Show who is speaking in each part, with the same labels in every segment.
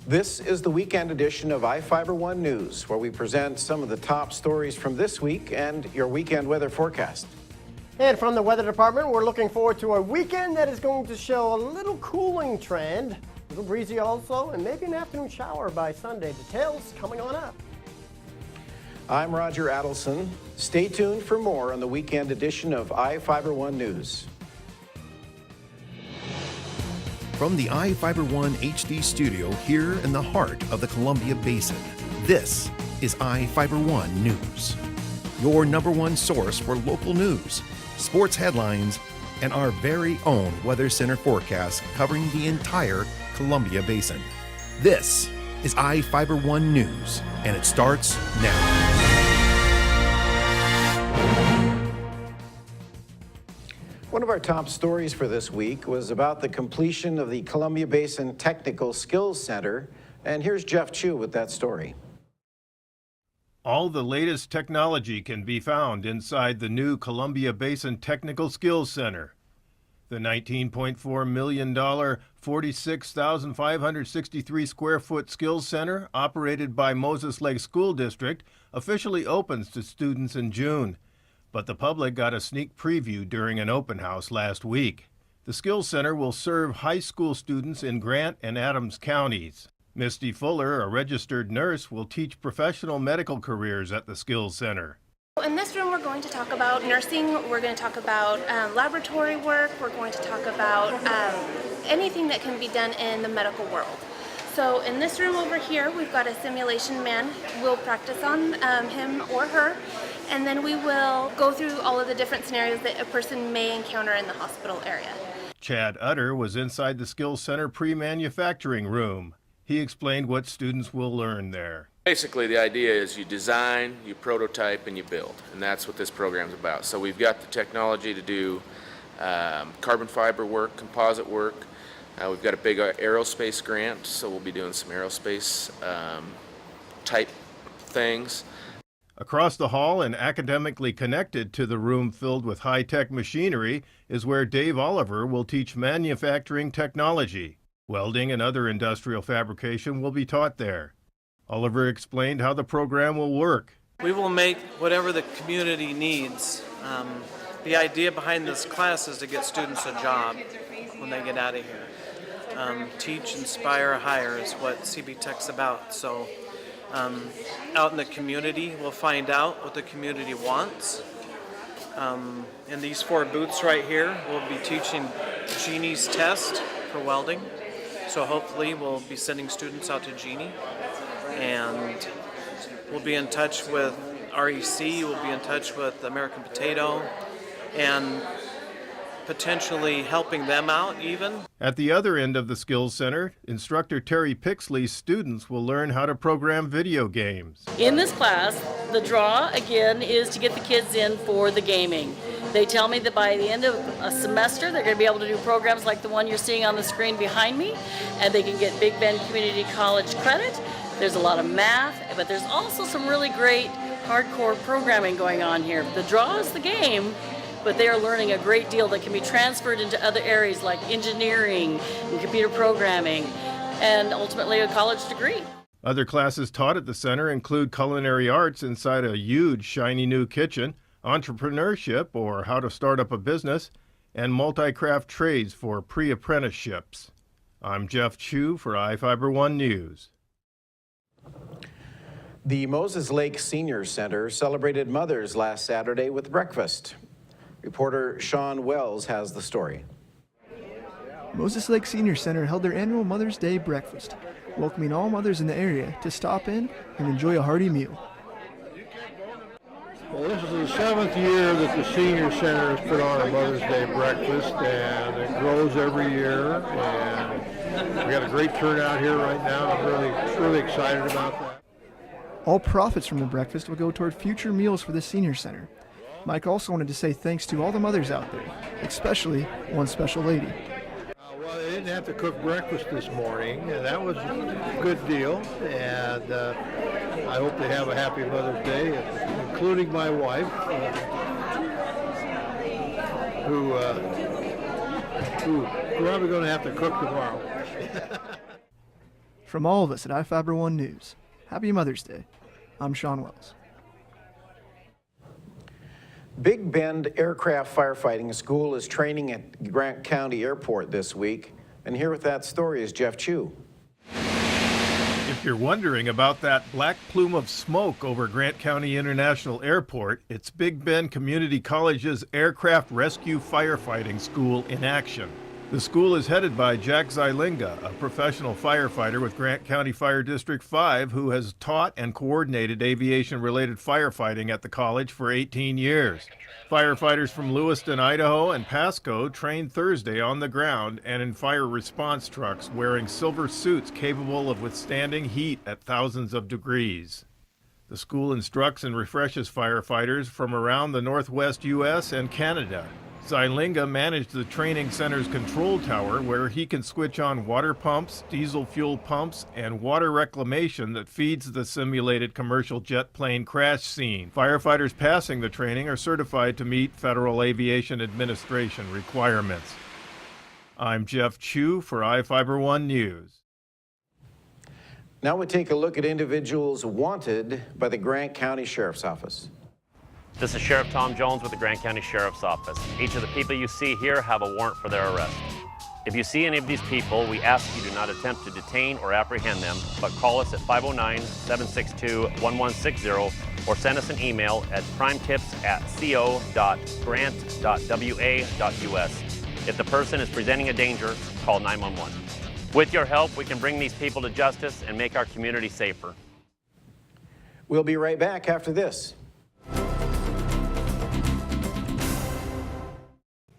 Speaker 1: This is the weekend edition of iFIBER 1 News, where we present some of the top stories from this week and your weekend weather forecast.
Speaker 2: And from the weather department, we're looking forward to a weekend that is going to show a little cooling trend, a little breezy also, and maybe an afternoon shower by Sunday. Details coming on up.
Speaker 1: I'm Roger Adelson. Stay tuned for more on the weekend edition of iFIBER 1 News.
Speaker 3: From the iFIBER 1 HD studio here in the heart of the Columbia Basin, this is iFIBER 1 News. Your number one source for local news, sports headlines, and our very own Weather Center forecast covering the entire Columbia Basin. This is iFIBER 1 News, and it starts now.
Speaker 1: One of our top stories for this week was about the completion of the Columbia Basin Technical Skills Center, and here's Jeff Chu with that story.
Speaker 4: All the latest technology can be found inside the new Columbia Basin Technical Skills Center. The $19.4 million, 46,563 square foot skills center, operated by Moses Lake School District, officially opens to students in June. But the public got a sneak preview during an open house last week. The Skills Center will serve high school students in Grant and Adams counties. Misty Fuller, a registered nurse, will teach professional medical careers at the Skills Center.
Speaker 5: In this room, we're going to talk about nursing, we're going to talk about laboratory work, we're going to talk about anything that can be done in the medical world. So in this room over here, we've got a simulation man. We'll practice on him or her, and then we will go through all of the different scenarios that a person may encounter in the hospital area.
Speaker 4: Chad Utter was inside the Skills Center pre-manufacturing room. He explained what students will learn there.
Speaker 6: Basically, the idea is you design, you prototype, and you build, and that's what this program's about. So we've got the technology to do carbon fiber work, composite work. We've got a big aerospace grant, so we'll be doing some aerospace type things.
Speaker 4: Across the hall and academically connected to the room filled with high-tech machinery is where Dave Oliver will teach manufacturing technology. Welding and other industrial fabrication will be taught there. Oliver explained how the program will work.
Speaker 7: We will make whatever the community needs. The idea behind this class is to get students a job when they get out of here. Teach, inspire, hire is what CB Tech's about. So out in the community, we'll find out what the community wants. In these 4 booths right here, we'll be teaching Genie's test for welding. So hopefully we'll be sending students out to Genie, and we'll be in touch with REC, we'll be in touch with American Potato, and potentially helping them out even.
Speaker 4: At the other end of the Skills Center, instructor Terry Pixley's students will learn how to program video games.
Speaker 8: In this class, the draw, again, is to get the kids in for the gaming. They tell me that by the end of a semester, they're going to be able to do programs like the one you're seeing on the screen behind me, and they can get Big Bend Community College credit. There's a lot of math, but there's also some really great hardcore programming going on here. The draw is the game, but they are learning a great deal that can be transferred into other areas like engineering and computer programming, and ultimately a college degree.
Speaker 4: Other classes taught at the center include culinary arts inside a huge, shiny new kitchen, entrepreneurship, or how to start up a business, and multi-craft trades for pre-apprenticeships. I'm Jeff Chu for iFIBER 1 News.
Speaker 1: The Moses Lake Senior Center celebrated Mothers last Saturday with breakfast. Reporter Sean Wells has the story.
Speaker 9: Moses Lake Senior Center held their annual Mother's Day breakfast, welcoming all mothers in the area to stop in and enjoy a hearty meal.
Speaker 10: Well, this is the 7th year that the Senior Center has put on a Mother's Day breakfast, and it grows every year, and we got a great turnout here right now. I'm really excited about that.
Speaker 9: All profits from the breakfast will go toward future meals for the Senior Center. Mike also wanted to say thanks to all the mothers out there, especially one special lady.
Speaker 10: Well, they didn't have to cook breakfast this morning, and that was a good deal, and I hope they have a happy Mother's Day, including my wife, who's probably going to have to cook tomorrow.
Speaker 9: From all of us at iFIBER 1 News, happy Mother's Day. I'm Sean Wells.
Speaker 1: Big Bend Aircraft Firefighting School is training at Grant County Airport this week. And here with that story is Jeff Chu.
Speaker 4: If you're wondering about that black plume of smoke over Grant County International Airport, it's Big Bend Community College's Aircraft Rescue Firefighting School in action. The school is headed by Jack Zylinga, a professional firefighter with Grant County Fire District 5 who has taught and coordinated aviation-related firefighting at the college for 18 years. Firefighters from Lewiston, Idaho and Pasco trained Thursday on the ground and in fire response trucks wearing silver suits capable of withstanding heat at thousands of degrees. The school instructs and refreshes firefighters from around the Northwest U.S. and Canada. Zylinga managed the training center's control tower where he can switch on water pumps, diesel fuel pumps, and water reclamation that feeds the simulated commercial jet plane crash scene. Firefighters passing the training are certified to meet Federal Aviation Administration requirements. I'm Jeff Chu for iFIBER 1 News.
Speaker 1: Now we take a look at individuals wanted by the Grant County Sheriff's Office.
Speaker 11: This is Sheriff Tom Jones with the Grant County Sheriff's Office. Each of the people you see here have a warrant for their arrest. If you see any of these people, we ask you do not attempt to detain or apprehend them, but call us at 509-762-1160 or send us an email at crimetips@co.grant.wa.us. If the person is presenting a danger, call 911. With your help, we can bring these people to justice and make our community safer.
Speaker 1: We'll be right back after this.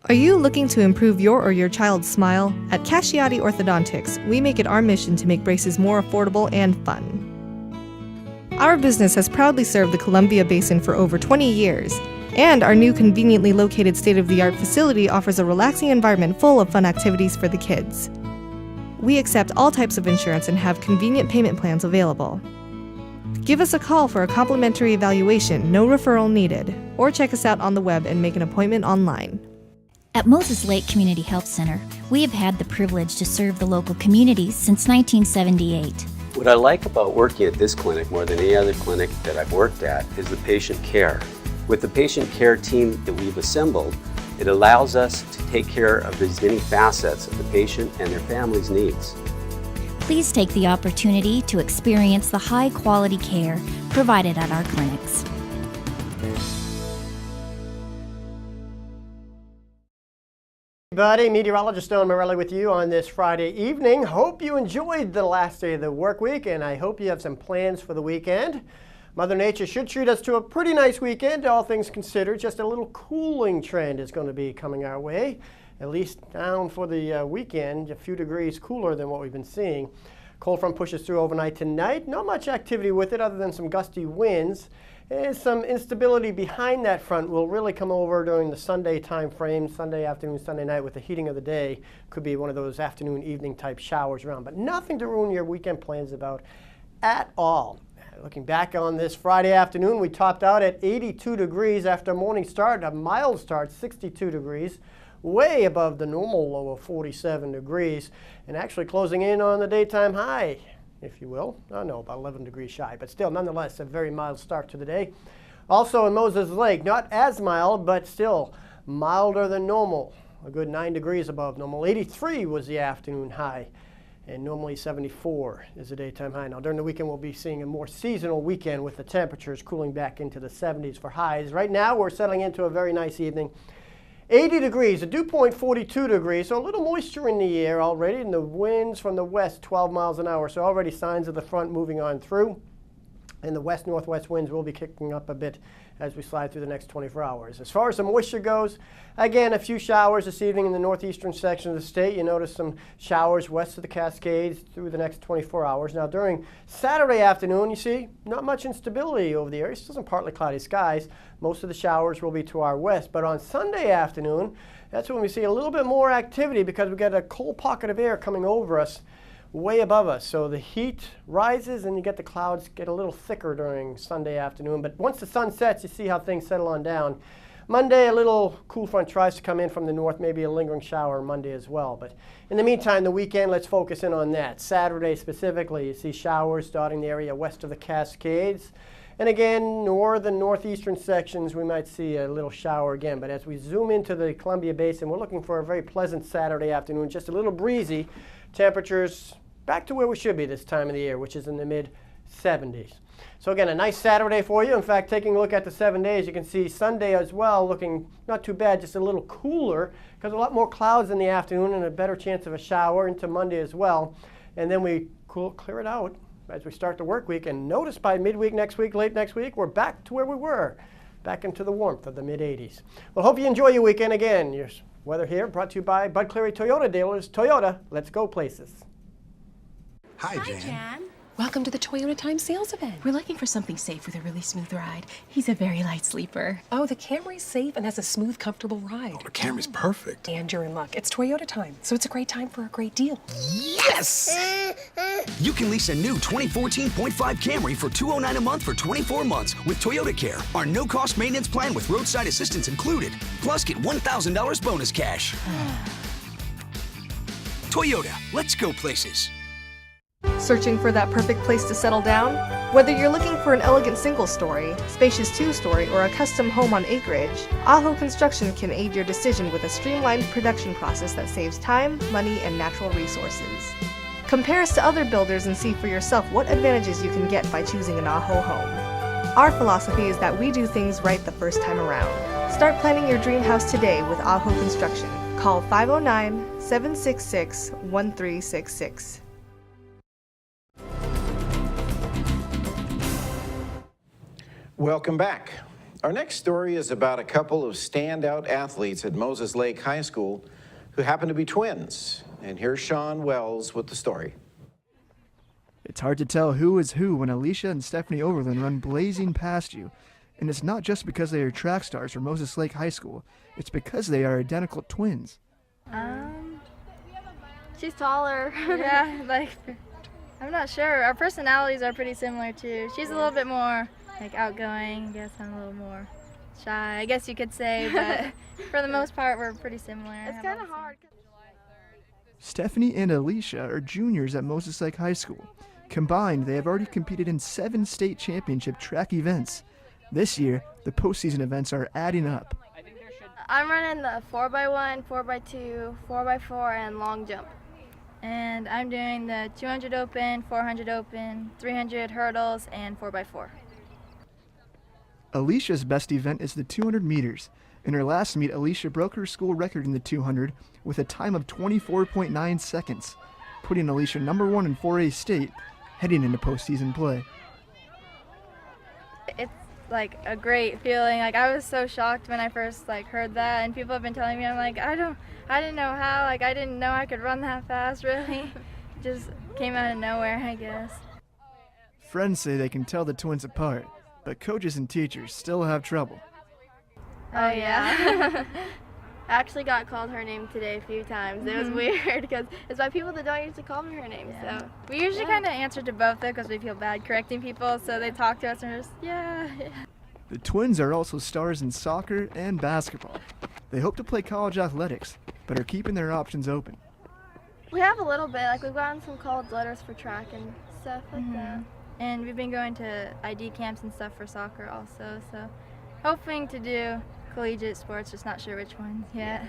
Speaker 12: Are you looking to improve your or your child's smile? At Casciati Orthodontics, we make it our mission to make braces more affordable and fun. Our business has proudly served the Columbia Basin for over 20 years, and our new conveniently located state-of-the-art facility offers a relaxing environment full of fun activities for the kids. We accept all types of insurance and have convenient payment plans available. Give us a call for a complimentary evaluation, no referral needed, or check us out on the web and make an appointment online.
Speaker 13: At Moses Lake Community Health Center, we have had the privilege to serve the local community since 1978.
Speaker 14: What I like about working at this clinic more than any other clinic that I've worked at is the patient care. With the patient care team that we've assembled, it allows us to take care of these many facets of the patient and their family's needs.
Speaker 13: Please take the opportunity to experience the high-quality care provided at our clinics.
Speaker 2: Everybody, meteorologist Don Morelli with you on this Friday evening. Hope you enjoyed the last day of the work week, and I hope you have some plans for the weekend. Mother Nature should treat us to a pretty nice weekend, all things considered. Just a little cooling trend is going to be coming our way, at least down for the weekend, a few degrees cooler than what we've been seeing. Cold front pushes through overnight tonight. Not much activity with it other than some gusty winds. And some instability behind that front will really come over during the Sunday time frame, Sunday afternoon, Sunday night with the heating of the day. Could be one of those afternoon, evening type showers around, but nothing to ruin your weekend plans about at all. Looking back on this Friday afternoon, we topped out at 82 degrees after a morning start, a mild start, 62 degrees, way above the normal low of 47 degrees, and actually closing in on the daytime high, if you will. I know, about 11 degrees shy, but still, nonetheless, a very mild start to the day. Also in Moses Lake, not as mild, but still milder than normal. A good 9 degrees above normal. 83 was the afternoon high, and normally 74 is the daytime high. Now, during the weekend, we'll be seeing a more seasonal weekend with the temperatures cooling back into the 70s for highs. Right now, we're settling into a very nice evening. 80 degrees, the dew point 42 degrees, so a little moisture in the air already, and the winds from the west 12 miles an hour, so already signs of the front moving on through. And the west-northwest winds will be kicking up a bit as we slide through the next 24 hours. As far as the moisture goes, again, a few showers this evening in the northeastern section of the state. You notice some showers west of the Cascades through the next 24 hours. Now, during Saturday afternoon, you see, not much instability over the area. Still some partly cloudy skies. Most of the showers will be to our west. But on Sunday afternoon, that's when we see a little bit more activity because we got a cold pocket of air coming over us way above us. So the heat rises and you get the clouds get a little thicker during Sunday afternoon. But once the sun sets, you see how things settle on down. Monday, a little cool front tries to come in from the north, maybe a lingering shower Monday as well. But in the meantime, the weekend, let's focus in on that. Saturday specifically, you see showers starting the area west of the Cascades. And again, northern, northeastern sections, we might see a little shower again. But as we zoom into the Columbia Basin, we're looking for a very pleasant Saturday afternoon, just a little breezy. Temperatures back to where we should be this time of the year, which is in the mid-70s. So again, a nice Saturday for you. In fact, taking a look at the 7 days, you can see Sunday as well looking not too bad, just a little cooler because a lot more clouds in the afternoon and a better chance of a shower into Monday as well. And then we clear it out as we start the work week. And notice by midweek next week, late next week, we're back to where we were, back into the warmth of the mid-80s. Well, hope you enjoy your weekend. Again, your weather here brought to you by Bud Cleary Toyota dealers. Toyota, let's go places.
Speaker 15: Hi, Jan. Welcome to the Toyota Time sales event.
Speaker 16: We're looking for something safe with a really smooth ride. He's a very light sleeper.
Speaker 15: Oh, the Camry's safe and has a smooth, comfortable ride.
Speaker 17: Oh, the Camry's perfect.
Speaker 15: And you're in luck. It's Toyota Time, so it's a great time for a great deal.
Speaker 18: Yes! You can lease a new 2014 .5 Camry for $209 a month for 24 months with Toyota Care, our no-cost maintenance plan with roadside assistance included. Plus, get $1,000 bonus cash. Toyota, let's go places.
Speaker 12: Searching for that perfect place to settle down? Whether you're looking for an elegant single-story, spacious two-story, or a custom home on acreage, Aho Construction can aid your decision with a streamlined production process that saves time, money, and natural resources. Compare us to other builders and see for yourself what advantages you can get by choosing an Aho home. Our philosophy is that we do things right the first time around. Start planning your dream house today with Aho Construction. Call 509-766-1366.
Speaker 1: Welcome back. Our next story is about a couple of standout athletes at Moses Lake High School who happen to be twins. And here's Sean Wells with the story.
Speaker 9: It's hard to tell who is who when Alicia and Stephanie Overland run blazing past you. And it's not just because they are track stars for Moses Lake High School. It's because they are identical twins.
Speaker 19: She's taller. Yeah, I'm not sure. Our personalities are pretty similar too. She's a little bit more outgoing. I guess I'm a little more shy, I guess you could say, but for the most part we're pretty similar. It's kind of hard.
Speaker 9: Stephanie and Alicia are juniors at Moses Lake High School. Combined, they have already competed in 7 state championship track events. This year, the postseason events are adding up.
Speaker 19: I'm running the 4x1, 4x2, 4x4, and long jump. And I'm doing the 200 open, 400 open, 300 hurdles, and 4x4.
Speaker 9: Alicia's best event is the 200 meters. In her last meet, Alicia broke her school record in the 200 with a time of 24.9 seconds, putting Alicia #1 in 4A state, heading into postseason play.
Speaker 19: It's a great feeling. I was so shocked when I first heard that, and people have been telling me, I'm like, I didn't know how, I didn't know I could run that fast, really. It just came out of nowhere, I guess.
Speaker 9: Friends say they can tell the twins apart, but coaches and teachers still have trouble.
Speaker 19: Oh yeah. I actually got called her name today a few times. It was weird because it's by people that don't usually call me her name. Yeah. So we usually kind of answer to both though because we feel bad correcting people. So they talk to us and we're just, yeah.
Speaker 9: The twins are also stars in soccer and basketball. They hope to play college athletics, but are keeping their options open.
Speaker 19: We have a little bit. We've gotten some college letters for track and stuff like that. And we've been going to ID camps and stuff for soccer also. So hoping to do collegiate sports, just not sure which ones yet.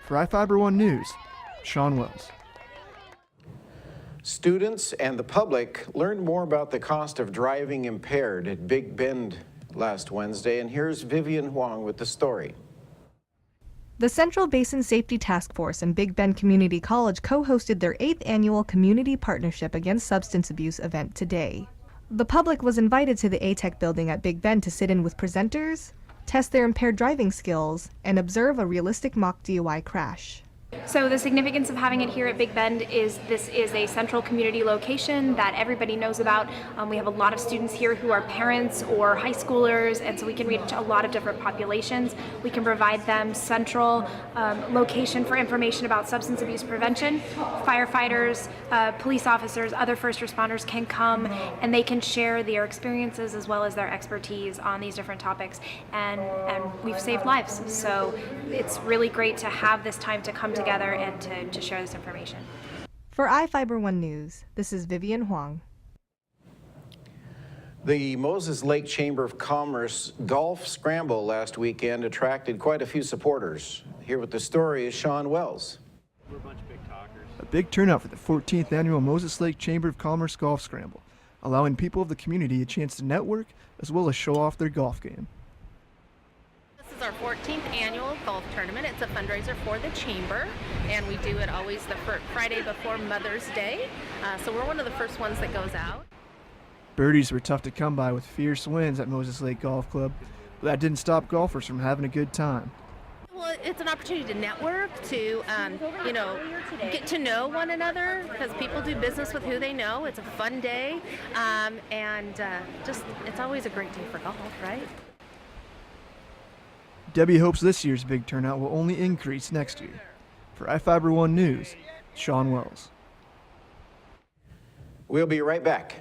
Speaker 9: For iFIBER 1 News, Sean Wells.
Speaker 1: Students and the public learned more about the cost of driving impaired at Big Bend last Wednesday, and here's Vivian Huang with the story.
Speaker 12: The Central Basin Safety Task Force and Big Bend Community College co-hosted their 8th annual Community Partnership Against Substance Abuse event today. The public was invited to the ATEC building at Big Bend to sit in with presenters, test their impaired driving skills, and observe a realistic mock DUI crash.
Speaker 17: So the significance of having it here at Big Bend is this is a central community location that everybody knows about. We have a lot of students here who are parents or high schoolers, and so we can reach a lot of different populations. We can provide them central location for information about substance abuse prevention. Firefighters, police officers, other first responders can come and they can share their experiences as well as their expertise on these different topics, and we've saved lives. So it's really great to have this time to come together and to share this information.
Speaker 12: For iFIBER 1 News, this is Vivian Huang.
Speaker 1: The Moses Lake Chamber of Commerce Golf Scramble last weekend attracted quite a few supporters. Here with the story is Sean Wells.
Speaker 9: A big turnout for the 14th annual Moses Lake Chamber of Commerce Golf Scramble, allowing people of the community a chance to network as well as show off their golf game.
Speaker 20: This is our 14th annual golf tournament. It's a fundraiser for the Chamber, and we do it always the Friday before Mother's Day. So we're one of the first ones that goes out.
Speaker 9: Birdies were tough to come by with fierce winds at Moses Lake Golf Club, but that didn't stop golfers from having a good time.
Speaker 20: Well, it's an opportunity to network, to get to know one another, because people do business with who they know. It's a fun day, and it's always a great day for golf, right?
Speaker 9: Debbie hopes this year's big turnout will only increase next year. For iFIBER 1 News, Sean Wells.
Speaker 1: We'll be right back.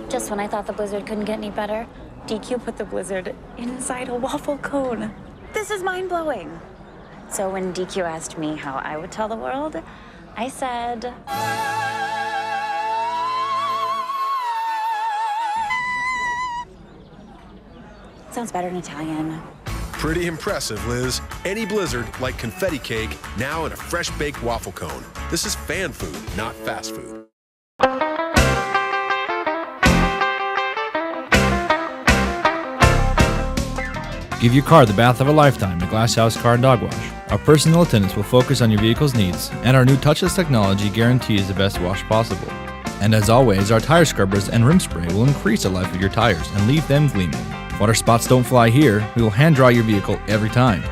Speaker 21: Just when I thought the blizzard couldn't get any better, DQ put the blizzard inside a waffle cone. This is mind-blowing. So when DQ asked me how I would tell the world, I said... Sounds better in Italian.
Speaker 22: Pretty impressive, Liz. Any blizzard, like confetti cake, now in a fresh-baked waffle cone. This is fan food, not fast food.
Speaker 23: Give your car the bath of a lifetime at Glass House Car and Dog Wash. Our personal attendants will focus on your vehicle's needs, and our new touchless technology guarantees the best wash possible. And as always, our tire scrubbers and rim spray will increase the life of your tires and leave them gleaming. Water spots don't fly here. We will hand dry your vehicle every time.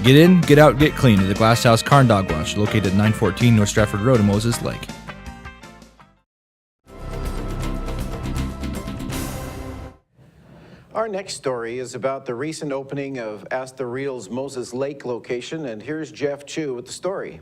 Speaker 23: Get in, get out, get clean at the Glass House Car and Dog Wash, located at 914 North Stratford Road in Moses Lake.
Speaker 1: Our next story is about the recent opening of Asta Real's Moses Lake location, and here's Jeff Chu with the story.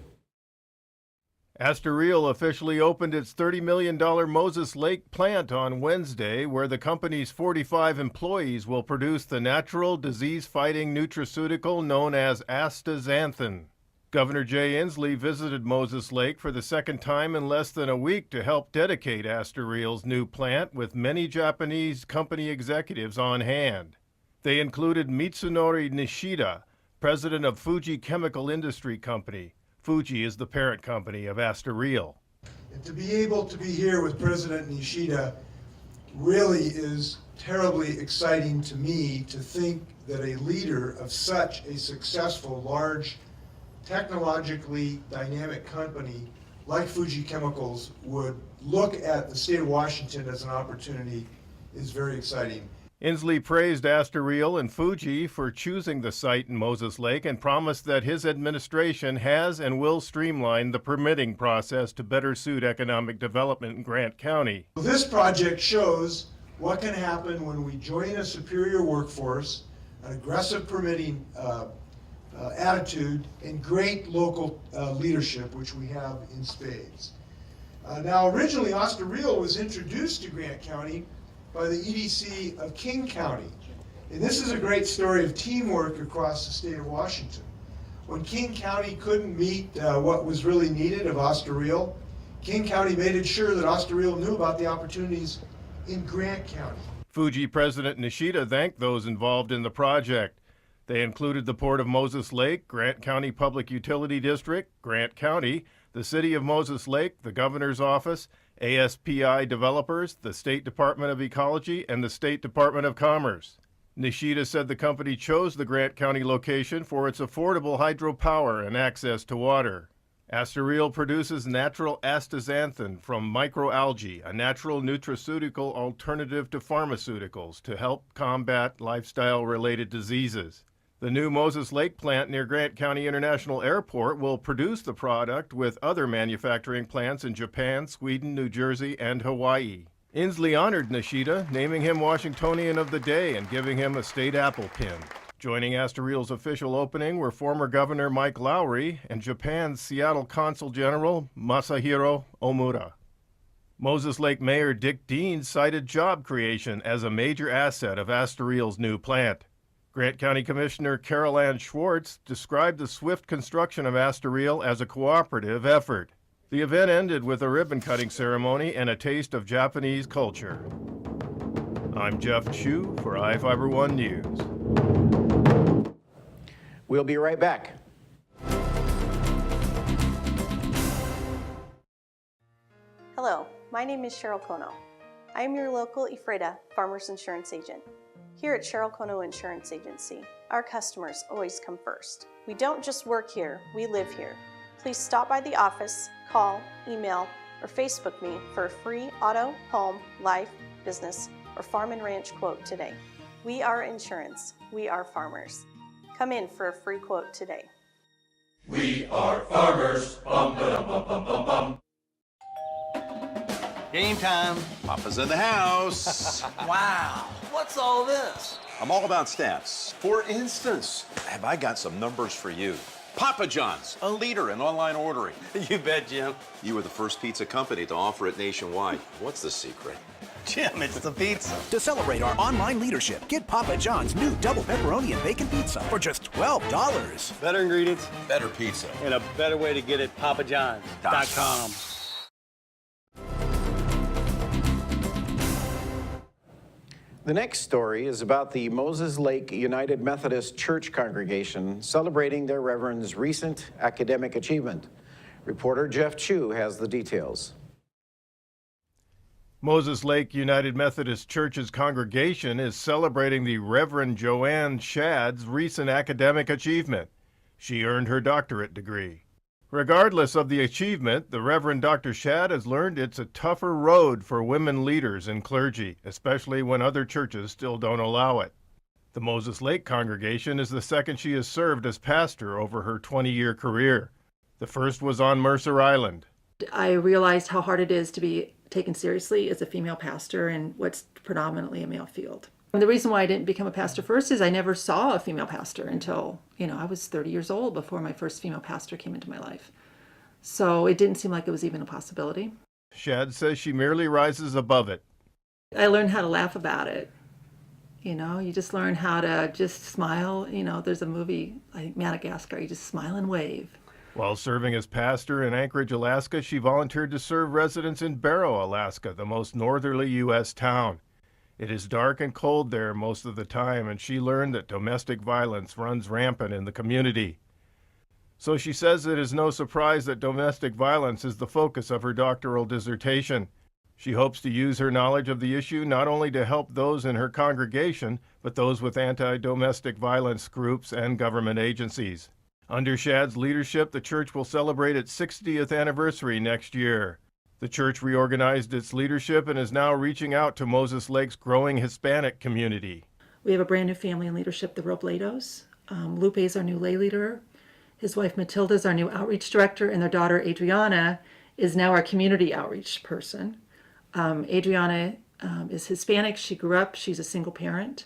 Speaker 4: Asta Real officially opened its $30 million Moses Lake plant on Wednesday, where the company's 45 employees will produce the natural disease-fighting nutraceutical known as astaxanthin. Governor Jay Inslee visited Moses Lake for the second time in less than a week to help dedicate Asta Real's new plant, with many Japanese company executives on hand. They included Mitsunori Nishida, president of Fuji Chemical Industry Company. Fuji is the parent company of Asta Real.
Speaker 24: And to be able to be here with President Nishida really is terribly exciting to me, to think that a leader of such a successful, large, technologically dynamic company like Fuji Chemicals would look at the state of Washington as an opportunity is very exciting.
Speaker 4: Inslee praised Asta Real and Fuji for choosing the site in Moses Lake and promised that his administration has and will streamline the permitting process to better suit economic development in Grant County.
Speaker 24: This project shows what can happen when we join a superior workforce, an aggressive permitting attitude, and great local leadership, which we have in spades. Now, originally, Asta Real was introduced to Grant County by the EDC of King County. And this is a great story of teamwork across the state of Washington. When King County couldn't meet what was really needed of Asta Real, King County made sure that Asta Real knew about the opportunities in Grant County.
Speaker 4: Fuji President Nishida thanked those involved in the project. They included the Port of Moses Lake, Grant County Public Utility District, Grant County, the City of Moses Lake, the Governor's Office, ASPI developers, the State Department of Ecology, and the State Department of Commerce. Nishida said the company chose the Grant County location for its affordable hydropower and access to water. Astoril produces natural astaxanthin from microalgae, a natural nutraceutical alternative to pharmaceuticals to help combat lifestyle-related diseases. The new Moses Lake plant near Grant County International Airport will produce the product with other manufacturing plants in Japan, Sweden, New Jersey, and Hawaii. Inslee honored Nishida, naming him Washingtonian of the Day and giving him a state apple pin. Joining Astoril's official opening were former Governor Mike Lowry and Japan's Seattle Consul General Masahiro Omura. Moses Lake Mayor Dick Dean cited job creation as a major asset of Astoril's new plant. Grant County Commissioner Carol Ann Schwartz described the swift construction of Astoril as a cooperative effort. The event ended with a ribbon-cutting ceremony and a taste of Japanese culture. I'm Jeff Chu for iFIBER 1 News.
Speaker 1: We'll be right back.
Speaker 3: Hello, my name is Cheryl Kono. I am your local Ephrata Farmers Insurance Agent. Here at Cheryl Kono Insurance Agency, our customers always come first. We don't just work here, we live here. Please stop by the office, call, email, or Facebook me for a free auto, home, life, business, or farm and ranch quote today. We are insurance. We are farmers. Come in for a free quote today.
Speaker 5: We are farmers. Bum, ba-dum, bum, bum, bum, bum.
Speaker 6: Game time.
Speaker 7: Papa's in the house.
Speaker 6: Wow, what's all this?
Speaker 7: I'm all about stats. For instance, have I got some numbers for you? Papa John's, a leader in online ordering.
Speaker 6: You bet, Jim.
Speaker 7: You were the first pizza company to offer it nationwide. What's the secret?
Speaker 6: Jim, it's the pizza.
Speaker 18: To celebrate our online leadership, get Papa John's new double pepperoni and bacon pizza for just $12.
Speaker 6: Better ingredients,
Speaker 7: Better pizza.
Speaker 6: and a better way to get it, papajohns.com.
Speaker 1: The next story is about the Moses Lake United Methodist Church congregation celebrating their Reverend's recent academic achievement. Reporter Jeff Chu has the details.
Speaker 4: Moses Lake United Methodist Church's congregation is celebrating the Reverend Joanne Shadd's recent academic achievement. She earned her doctorate degree. Regardless of the achievement, the Reverend Dr. Shadd has learned it's a tougher road for women leaders in clergy, especially when other churches still don't allow it. The Moses Lake congregation is the second she has served as pastor over her 20-year career. The first was on Mercer Island.
Speaker 25: I realized how hard it is to be taken seriously as a female pastor in what's predominantly a male field. And the reason why I didn't become a pastor first is I never saw a female pastor until, I was 30 years old before my first female pastor came into my life. So it didn't seem like it was even a possibility.
Speaker 4: Shadd says she merely rises above it.
Speaker 25: I learned how to laugh about it. You just learn how to just smile. There's a movie, I think Madagascar, you just smile and wave.
Speaker 4: While serving as pastor in Anchorage, Alaska, she volunteered to serve residents in Barrow, Alaska, the most northerly U.S. town. It is dark and cold there most of the time, and she learned that domestic violence runs rampant in the community. So she says it is no surprise that domestic violence is the focus of her doctoral dissertation. She hopes to use her knowledge of the issue not only to help those in her congregation, but those with anti-domestic violence groups and government agencies. Under Shadd's leadership, the church will celebrate its 60th anniversary next year. The church reorganized its leadership and is now reaching out to Moses Lake's growing Hispanic community.
Speaker 25: We have a brand new family in leadership, the Robledos. Lupe is our new lay leader. His wife Matilda is our new outreach director, and their daughter Adriana is now our community outreach person. Adriana is Hispanic. She grew up, she's a single parent.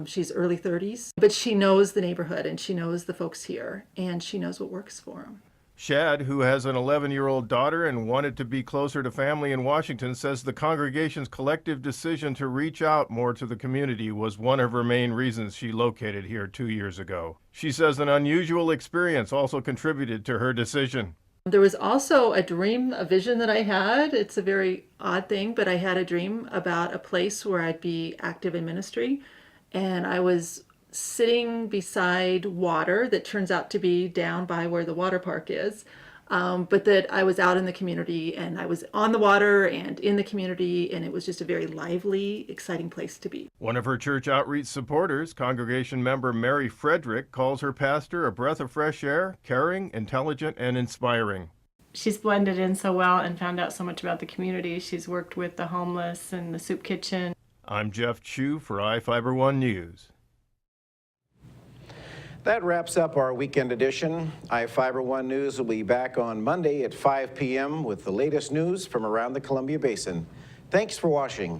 Speaker 25: She's early 30s, but she knows the neighborhood and she knows the folks here and she knows what works for them.
Speaker 4: Shadd, who has an 11-year-old daughter and wanted to be closer to family in Washington, says the congregation's collective decision to reach out more to the community was one of her main reasons she located here 2 years ago. She says an unusual experience also contributed to her decision.
Speaker 25: There was also a dream, a vision that I had. It's a very odd thing, but I had a dream about a place where I'd be active in ministry. And I was sitting beside water that turns out to be down by where the water park is. but that I was out in the community and I was on the water and in the community, and it was just a very lively, exciting place to be.
Speaker 4: One of her church outreach supporters, congregation member Mary Frederick, calls her pastor a breath of fresh air, caring, intelligent, and inspiring.
Speaker 8: She's blended in so well and found out so much about the community. She's worked with the homeless and the soup kitchen.
Speaker 4: I'm Jeff Chu for iFIBER 1 News.
Speaker 1: That wraps up our weekend edition. iFIBER 1 News will be back on Monday at 5 p.m. with the latest news from around the Columbia Basin. Thanks for watching.